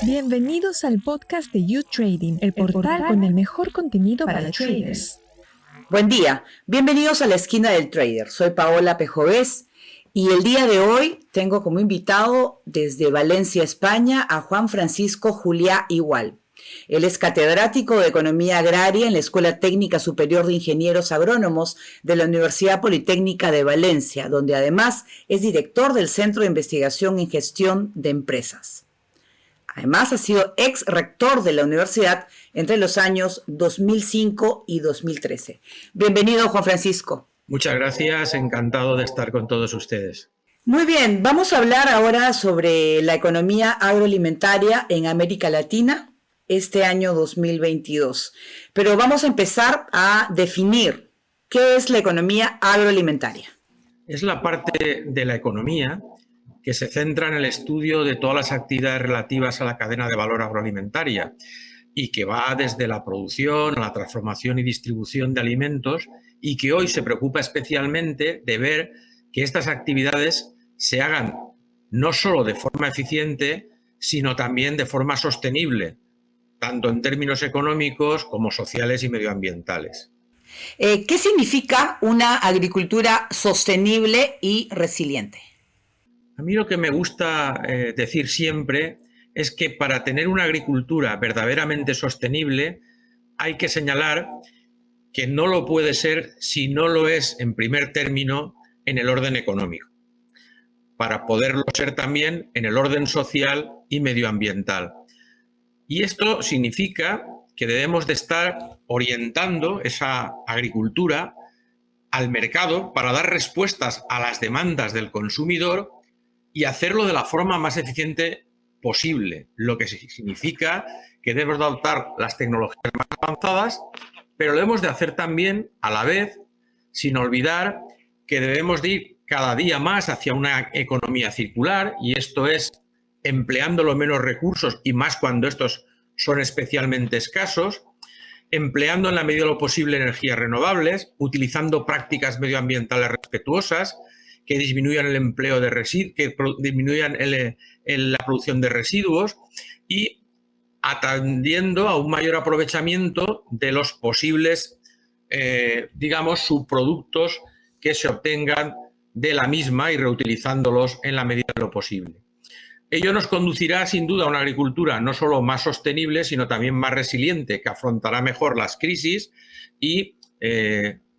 Bienvenidos al podcast de You Trading, el portal con el mejor contenido para traders. Buen día, bienvenidos a la esquina del trader. Soy Paola Pejovés y el día de hoy tengo como invitado desde Valencia, España, a Juan Francisco Juliá Igual. Él es catedrático de Economía Agraria en la Escuela Técnica Superior de Ingenieros Agrónomos de la Universidad Politécnica de Valencia, donde además es director del Centro de Investigación en Gestión de Empresas. Además, ha sido ex rector de la universidad entre los años 2005 y 2013. Bienvenido, Juan Francisco. Muchas gracias, encantado de estar con todos ustedes. Muy bien, vamos a hablar ahora sobre la economía agroalimentaria en América Latina este año 2022. Pero vamos a empezar a definir qué es la economía agroalimentaria. Es la parte de la economía que se centra en el estudio de todas las actividades relativas a la cadena de valor agroalimentaria y que va desde la producción a la transformación y distribución de alimentos y que hoy se preocupa especialmente de ver que estas actividades se hagan no solo de forma eficiente, sino también de forma sostenible, tanto en términos económicos como sociales y medioambientales. ¿Qué significa una agricultura sostenible y resiliente? A mí lo que me gusta decir siempre es que para tener una agricultura verdaderamente sostenible hay que señalar que no lo puede ser si no lo es en primer término en el orden económico, para poderlo ser también en el orden social y medioambiental. Y esto significa que debemos de estar orientando esa agricultura al mercado para dar respuestas a las demandas del consumidor y hacerlo de la forma más eficiente posible, lo que significa que debemos de adoptar las tecnologías más avanzadas, pero lo debemos de hacer también a la vez, sin olvidar que debemos de ir cada día más hacia una economía circular, y esto es empleando los menos recursos y más cuando estos son especialmente escasos, empleando en la medida de lo posible energías renovables, utilizando prácticas medioambientales respetuosas que disminuyan el empleo de residuos, que disminuyan la producción de residuos y atendiendo a un mayor aprovechamiento de los posibles, subproductos que se obtengan de la misma y reutilizándolos en la medida de lo posible. Ello nos conducirá sin duda a una agricultura no solo más sostenible, sino también más resiliente, que afrontará mejor las crisis y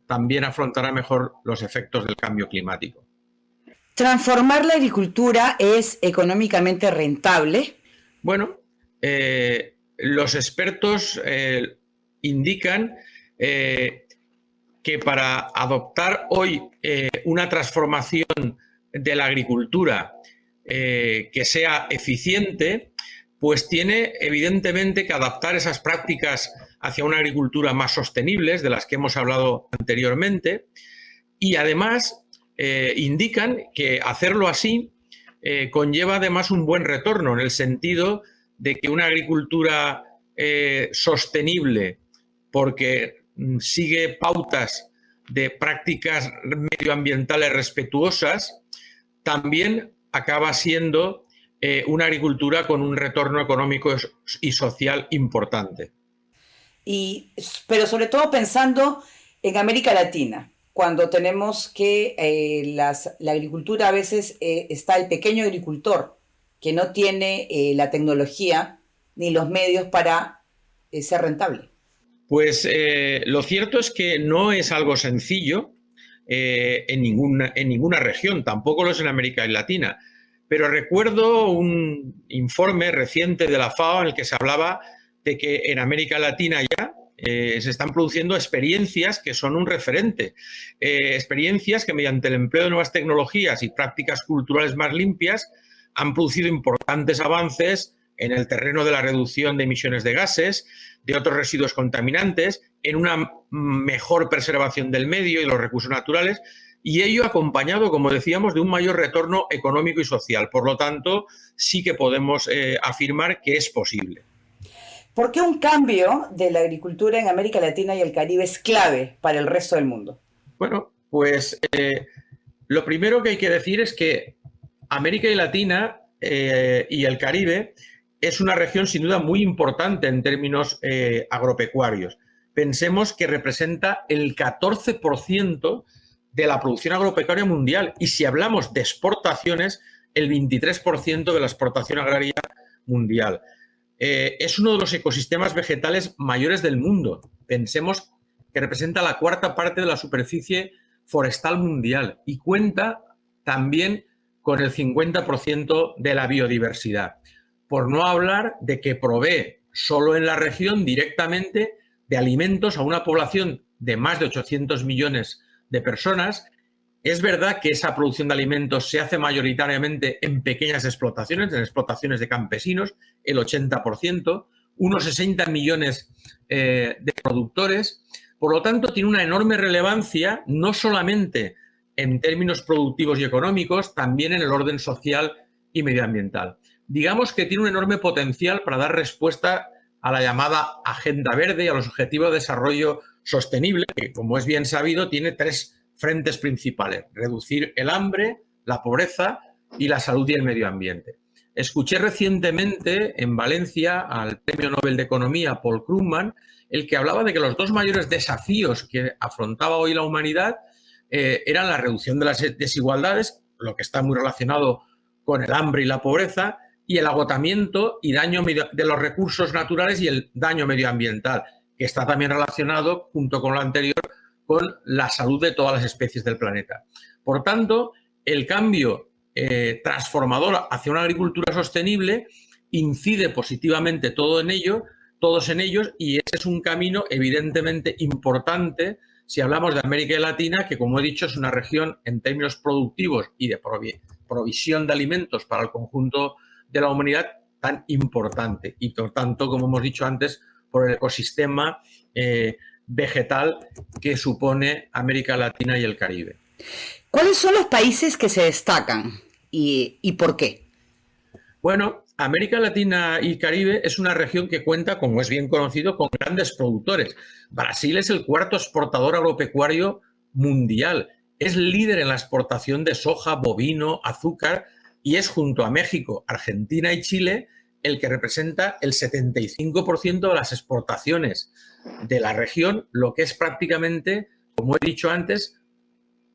también afrontará mejor los efectos del cambio climático. ¿Transformar la agricultura es económicamente rentable? Bueno, los expertos indican que para adoptar hoy una transformación de la agricultura que sea eficiente, pues tiene evidentemente que adaptar esas prácticas hacia una agricultura más sostenibles, de las que hemos hablado anteriormente, y además indican que hacerlo así conlleva además un buen retorno, en el sentido de que una agricultura sostenible, porque sigue pautas de prácticas medioambientales respetuosas, también acaba siendo una agricultura con un retorno económico y social importante. Pero sobre todo pensando en América Latina, cuando tenemos que la agricultura a veces está el pequeño agricultor que no tiene la tecnología ni los medios para ser rentable. Pues lo cierto es que no es algo sencillo en ninguna región, tampoco lo es en América Latina. Pero recuerdo un informe reciente de la FAO en el que se hablaba de que en América Latina ya se están produciendo experiencias que son un referente, experiencias que mediante el empleo de nuevas tecnologías y prácticas culturales más limpias han producido importantes avances en el terreno de la reducción de emisiones de gases, de otros residuos contaminantes, en una mejor preservación del medio y los recursos naturales, y ello acompañado, como decíamos, de un mayor retorno económico y social. Por lo tanto, sí que podemos afirmar que es posible. ¿Por qué un cambio de la agricultura en América Latina y el Caribe es clave para el resto del mundo? Bueno, pues lo primero que hay que decir es que América Latina y el Caribe es una región sin duda muy importante en términos agropecuarios. Pensemos que representa el 14% de la producción agropecuaria mundial y si hablamos de exportaciones, el 23% de la exportación agraria mundial. Es uno de los ecosistemas vegetales mayores del mundo. Pensemos que representa la cuarta parte de la superficie forestal mundial y cuenta también con el 50% de la biodiversidad. Por no hablar de que provee solo en la región directamente de alimentos a una población de más de 800 millones de personas. Es verdad que esa producción de alimentos se hace mayoritariamente en pequeñas explotaciones, en explotaciones de campesinos, el 80%, unos 60 millones de productores. Por lo tanto, tiene una enorme relevancia, no solamente en términos productivos y económicos, también en el orden social y medioambiental. Digamos que tiene un enorme potencial para dar respuesta a la llamada Agenda Verde y a los Objetivos de Desarrollo Sostenible, que, como es bien sabido, tiene 3 frentes principales: reducir el hambre, la pobreza y la salud y el medio ambiente. Escuché recientemente en Valencia al Premio Nobel de Economía, Paul Krugman, el que hablaba de que los 2 mayores desafíos que afrontaba hoy la humanidad eran la reducción de las desigualdades, lo que está muy relacionado con el hambre y la pobreza, y el agotamiento y daño de los recursos naturales y el daño medioambiental, que está también relacionado, junto con lo anterior, con la salud de todas las especies del planeta. Por tanto, el cambio transformador hacia una agricultura sostenible incide positivamente todos en ellos, y ese es un camino evidentemente importante si hablamos de América Latina, que, como he dicho, es una región en términos productivos y de provisión de alimentos para el conjunto de la humanidad tan importante y, por tanto, como hemos dicho antes, por el ecosistema vegetal que supone América Latina y el Caribe. ¿Cuáles son los países que se destacan y por qué? Bueno, América Latina y Caribe es una región que cuenta, como es bien conocido, con grandes productores. Brasil es el 4º exportador agropecuario mundial. Es líder en la exportación de soja, bovino, azúcar y es, junto a México, Argentina y Chile, el que representa el 75% de las exportaciones de la región, lo que es prácticamente, como he dicho antes,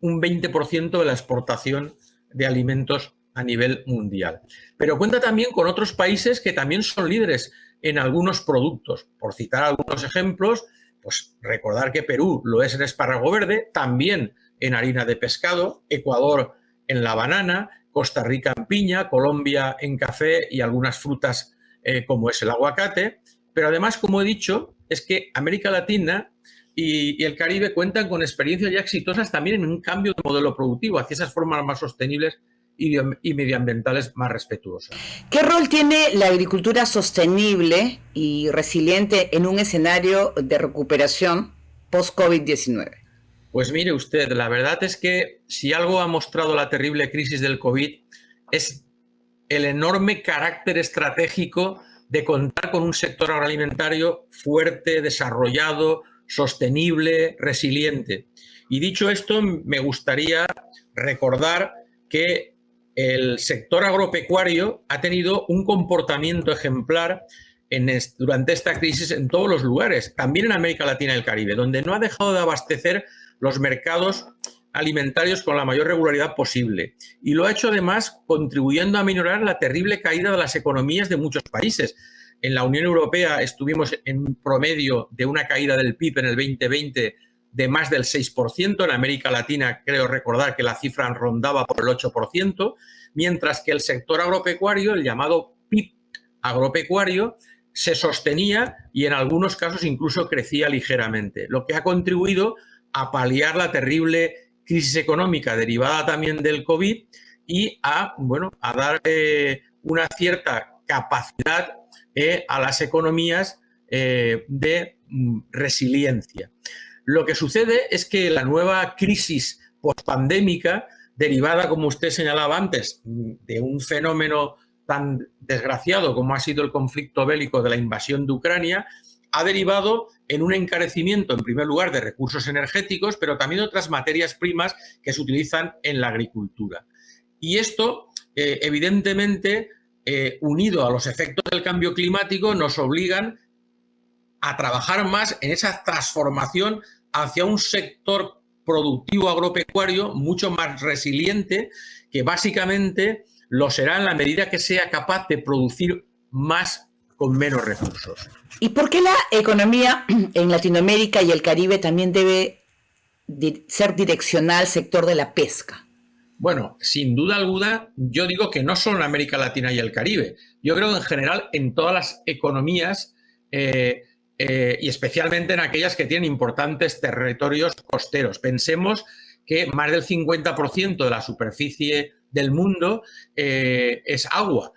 un 20% de la exportación de alimentos a nivel mundial. Pero cuenta también con otros países que también son líderes en algunos productos. Por citar algunos ejemplos, pues recordar que Perú lo es en espárrago verde, también en harina de pescado, Ecuador en la banana, Costa Rica en piña, Colombia en café y algunas frutas como es el aguacate. Pero además, como he dicho, es que América Latina y el Caribe cuentan con experiencias ya exitosas también en un cambio de modelo productivo hacia esas formas más sostenibles y medioambientales más respetuosas. ¿Qué rol tiene la agricultura sostenible y resiliente en un escenario de recuperación post-COVID-19? Pues mire usted, la verdad es que si algo ha mostrado la terrible crisis del COVID es el enorme carácter estratégico de contar con un sector agroalimentario fuerte, desarrollado, sostenible, resiliente. Y dicho esto, me gustaría recordar que el sector agropecuario ha tenido un comportamiento ejemplar durante esta crisis en todos los lugares, también en América Latina y el Caribe, donde no ha dejado de abastecer los mercados alimentarios con la mayor regularidad posible. Y lo ha hecho además contribuyendo a minorar la terrible caída de las economías de muchos países. En la Unión Europea estuvimos en un promedio de una caída del PIB en el 2020 de más del 6%. En América Latina creo recordar que la cifra rondaba por el 8%, mientras que el sector agropecuario, el llamado PIB agropecuario, se sostenía y en algunos casos incluso crecía ligeramente, lo que ha contribuido a paliar la terrible crisis económica derivada también del COVID y a dar una cierta capacidad a las economías de resiliencia. Lo que sucede es que la nueva crisis postpandémica, derivada, como usted señalaba antes, de un fenómeno tan desgraciado como ha sido el conflicto bélico de la invasión de Ucrania, ha derivado en un encarecimiento, en primer lugar, de recursos energéticos, pero también de otras materias primas que se utilizan en la agricultura. Y esto evidentemente, unido a los efectos del cambio climático, nos obligan a trabajar más en esa transformación hacia un sector productivo agropecuario mucho más resiliente, que básicamente lo será en la medida que sea capaz de producir más con menos recursos. ¿Y por qué la economía en Latinoamérica y el Caribe también debe ser direccionada al sector de la pesca? Bueno, sin duda alguna, yo digo que no solo en América Latina y el Caribe. Yo creo que en general en todas las economías y especialmente en aquellas que tienen importantes territorios costeros. Pensemos que más del 50% de la superficie del mundo es agua.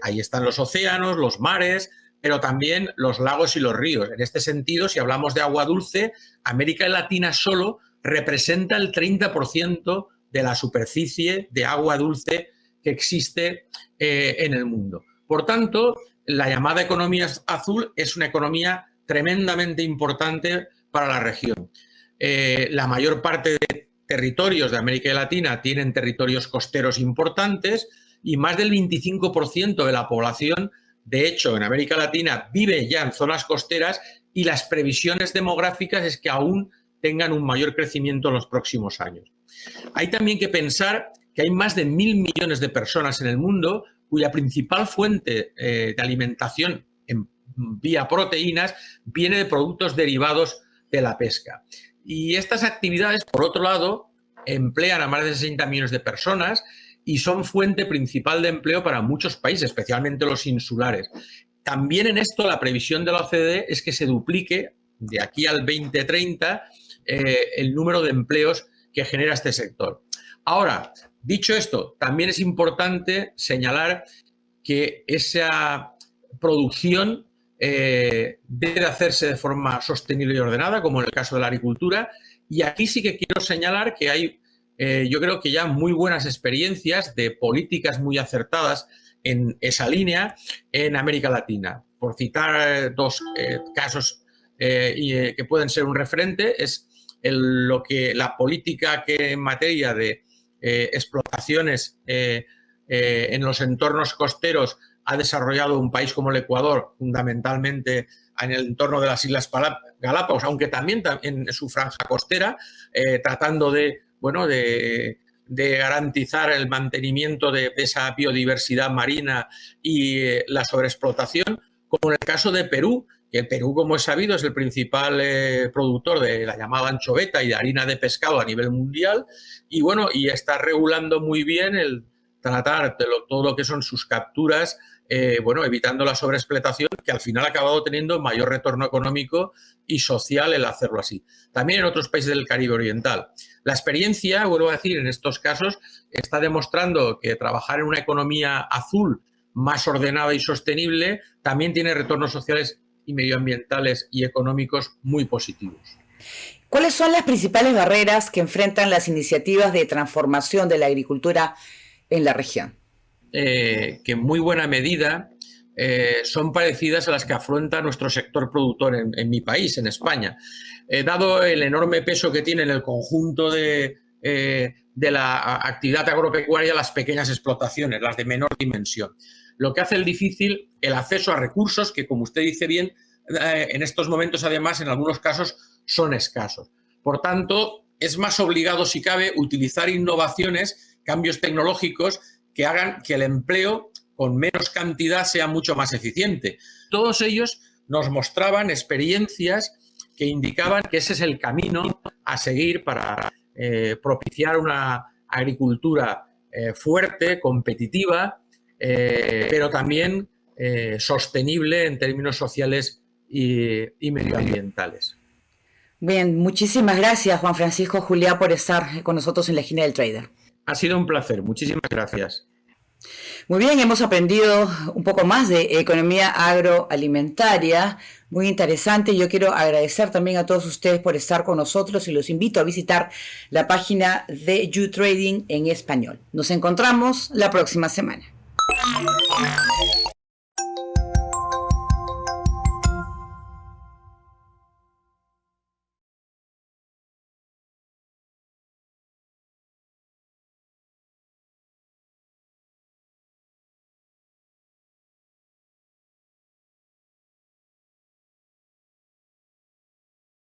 Ahí están los océanos, los mares, pero también los lagos y los ríos. En este sentido, si hablamos de agua dulce, América Latina solo representa el 30% de la superficie de agua dulce que existe en el mundo. Por tanto, la llamada economía azul es una economía tremendamente importante para la región. La mayor parte de territorios de América Latina tienen territorios costeros importantes y más del 25% de la población, de hecho, en América Latina vive ya en zonas costeras y las previsiones demográficas es que aún tengan un mayor crecimiento en los próximos años. Hay también que pensar que hay más de 1.000 millones de personas en el mundo cuya principal fuente de alimentación en vía proteínas viene de productos derivados de la pesca. Y estas actividades, por otro lado, emplean a más de 60 millones de personas y son fuente principal de empleo para muchos países, especialmente los insulares. También en esto la previsión de la OCDE es que se duplique de aquí al 2030 el número de empleos que genera este sector. Ahora, dicho esto, también es importante señalar que esa producción debe hacerse de forma sostenible y ordenada, como en el caso de la agricultura. Y aquí sí que quiero señalar que hay, yo creo que ya muy buenas experiencias de políticas muy acertadas en esa línea en América Latina. Por citar dos casos que pueden ser un referente, es la política que en materia de explotaciones en los entornos costeros ha desarrollado un país como el Ecuador, fundamentalmente en el entorno de las Islas Galápagos, aunque también en su franja costera, tratando de garantizar el mantenimiento de esa biodiversidad marina y la sobreexplotación, como en el caso de Perú, que Perú, como es sabido, es el principal productor de la llamada anchoveta y de harina de pescado a nivel mundial, y está regulando muy bien el tratar de todo lo que son sus capturas, evitando la sobreexplotación, que al final ha acabado teniendo mayor retorno económico y social el hacerlo así. También en otros países del Caribe Oriental. La experiencia, vuelvo a decir, en estos casos está demostrando que trabajar en una economía azul más ordenada y sostenible también tiene retornos sociales y medioambientales y económicos muy positivos. ¿Cuáles son las principales barreras que enfrentan las iniciativas de transformación de la agricultura en la región? Que en muy buena medida son parecidas a las que afronta nuestro sector productor en mi país, en España. Dado el enorme peso que tiene en el conjunto de la actividad agropecuaria las pequeñas explotaciones, las de menor dimensión, lo que hace difícil el acceso a recursos que, como usted dice bien, en estos momentos, además, en algunos casos son escasos. Por tanto, es más obligado, si cabe, utilizar innovaciones, cambios tecnológicos que hagan que el empleo con menos cantidad sea mucho más eficiente. Todos ellos nos mostraban experiencias que indicaban que ese es el camino a seguir para propiciar una agricultura fuerte, competitiva, pero también sostenible en términos sociales y medioambientales. Bien, muchísimas gracias, Juan Francisco Juliá, por estar con nosotros en la Esquina del Trader. Ha sido un placer, muchísimas gracias. Muy bien, hemos aprendido un poco más de economía agroalimentaria, muy interesante. Yo quiero agradecer también a todos ustedes por estar con nosotros y los invito a visitar la página de YouTrading en español. Nos encontramos la próxima semana.